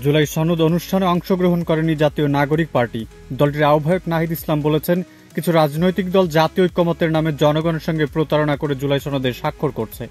জুলাই সনদ অনুষ্ঠানে অংশগ্রহণ করেনি জাতীয় নাগরিক পার্টি। দলটির আহ্বায়ক নাহিদ ইসলাম বলেছেন, কিছু রাজনৈতিক দল জাতীয় ঐক্যমত্যের নামে জনগণের সঙ্গে প্রতারণা করে জুলাই সনদে স্বাক্ষর করছে।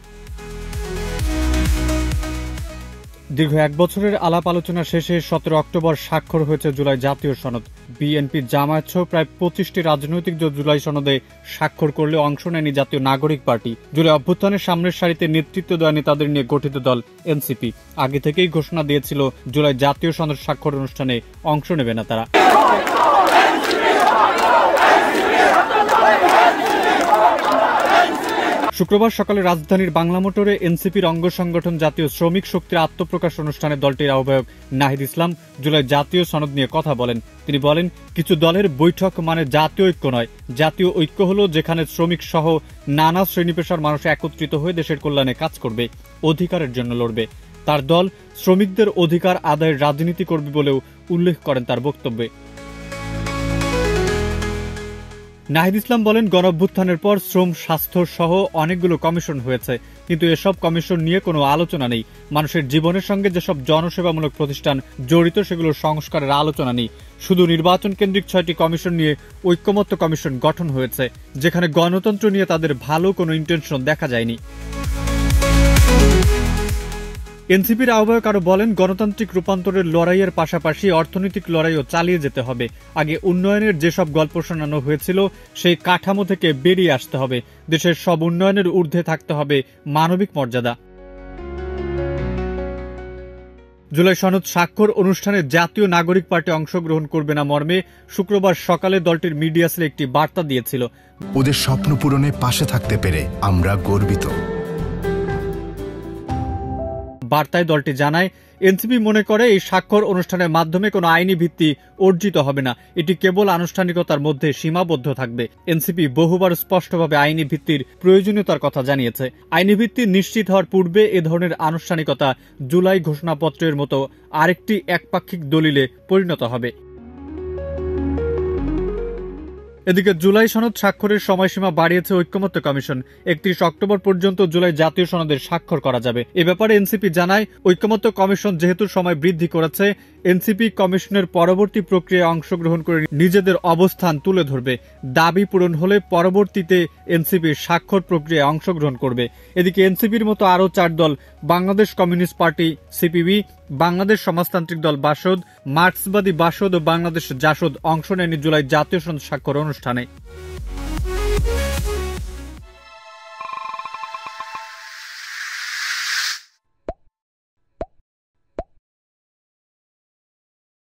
দীর্ঘ এক বছরের আলাপ আলোচনা শেষে 17 অক্টোবর স্বাক্ষর হয়েছে জুলাই জাতীয় সনদ। বিএনপি, জামায়াত সহ প্রায় 25টি রাজনৈতিক দল জুলাই সনদে স্বাক্ষর করলে অংশ নেয়নি জাতীয় নাগরিক পার্টি। জুলাই অভ্যুত্থানের সামনের সারিতে নেতৃত্ব দেওয়া নেতাদের নিয়ে গঠিত দল এনসিপি আগে থেকেই ঘোষণা দিয়েছিল জুলাই জাতীয় সনদ স্বাক্ষর অনুষ্ঠানে অংশ নেবে না তারা। শুক্রবার সকালে রাজধানীর বাংলা মোটরে এনসিপির অঙ্গ সংগঠন জাতীয় শ্রমিক শক্তির আত্মপ্রকাশ অনুষ্ঠানে দলটির আহ্বায়ক নাহিদ ইসলাম জুলাই জাতীয় সনদ নিয়ে কথা বলেন। তিনি বলেন, কিছু দলের বৈঠক মানে জাতীয় ঐক্য নয়। জাতীয় ঐক্য হলো যেখানে শ্রমিক সহ নানা শ্রেণী পেশার মানুষ একত্রিত হয়ে দেশের কল্যাণে কাজ করবে, অধিকারের জন্য লড়বে। তার দল শ্রমিকদের অধিকার আদায়ের রাজনীতি করবে বলেও উল্লেখ করেন তার বক্তব্যে। নাহিদ ইসলাম বলেন, গণঅভ্যুত্থানের পর শ্রম, স্বাস্থ্য সহ অনেকগুলো কমিশন হয়েছে, কিন্তু এসব কমিশন নিয়ে কোনো আলোচনা নেই। মানুষের জীবনের সঙ্গে যেসব জনসেবামূলক প্রতিষ্ঠান জড়িত সেগুলোর সংস্কারের আলোচনা নেই। শুধু নির্বাচন কেন্দ্রিক 6টি কমিশন নিয়ে ঐক্যমত্য কমিশন গঠন হয়েছে, যেখানে গণতন্ত্র নিয়ে তাদের ভালো কোনো ইন্টেনশন দেখা যায়নি। এনসিপির আহ্বায়ক আরো বলেন, গণতান্ত্রিক রূপান্তরের লড়াইয়ের পাশাপাশি অর্থনৈতিক লড়াইও চালিয়ে যেতে হবে। আগে উন্নয়নের যেসব গল্প শোনানো হয়েছিল সেই কাঠামো থেকে বেরিয়ে আসতে হবে। দেশের সব উন্নয়নের ঊর্ধ্বে থাকতে হবে মানবিক মর্যাদা। জুলাই সনদ স্বাক্ষর অনুষ্ঠানে জাতীয় নাগরিক পার্টি অংশগ্রহণ করবে না মর্মে শুক্রবার সকালে দলটির মিডিয়া সেল একটি বার্তা দিয়েছিল। ওদের স্বপ্ন পূরণে পাশে থাকতে পেরে আমরা গর্বিত। বার্তায় দলটি জানায়, এনসিপি মনে করে এই স্বাক্ষর অনুষ্ঠানের মাধ্যমে কোনো আইনি ভিত্তি অর্জিত হবে না, এটি কেবল আনুষ্ঠানিকতার মধ্যে সীমাবদ্ধ থাকবে। এনসিপি বহুবার স্পষ্টভাবে আইনি ভিত্তির প্রয়োজনীয়তার কথা জানিয়েছে। আইনি ভিত্তি নিশ্চিত হওয়ার পূর্বে এ ধরনের আনুষ্ঠানিকতা জুলাই ঘোষণাপত্রের মতো আরেকটি একপাক্ষিক দলিলে পরিণত হবে। এদিকে জুলাই সনদ স্বাক্ষরের সময়সীমা বাড়িয়েছে ঐক্যমত্য কমিশন। 31 অক্টোবর পর্যন্ত জুলাই জাতীয় সনদের স্বাক্ষর করা যাবে। এ ব্যাপারে এনসিপি জানায়, ঐক্যমত্য কমিশন যেহেতু সময় বৃদ্ধি করেছে, এনসিপি কমিশনের পরবর্তী প্রক্রিয়ায় অংশগ্রহণ করে নিজেদের অবস্থান তুলে ধরবে। দাবি পূরণ হলে পরবর্তীতে এনসিপি স্বাক্ষর প্রক্রিয়ায় অংশগ্রহণ করবে। এদিকে এনসিপির মতো আরও 4 দল, Bangladesh communist party CPB, Bangladesh সমাজতান্ত্রিক দল বাসদ, মার্ক্সবাদী বাসদ ও বাংলাদেশ জাসদ অংশ নেয়নি জুলাই জাতীয় সনদ স্বাক্ষর অনুষ্ঠানে।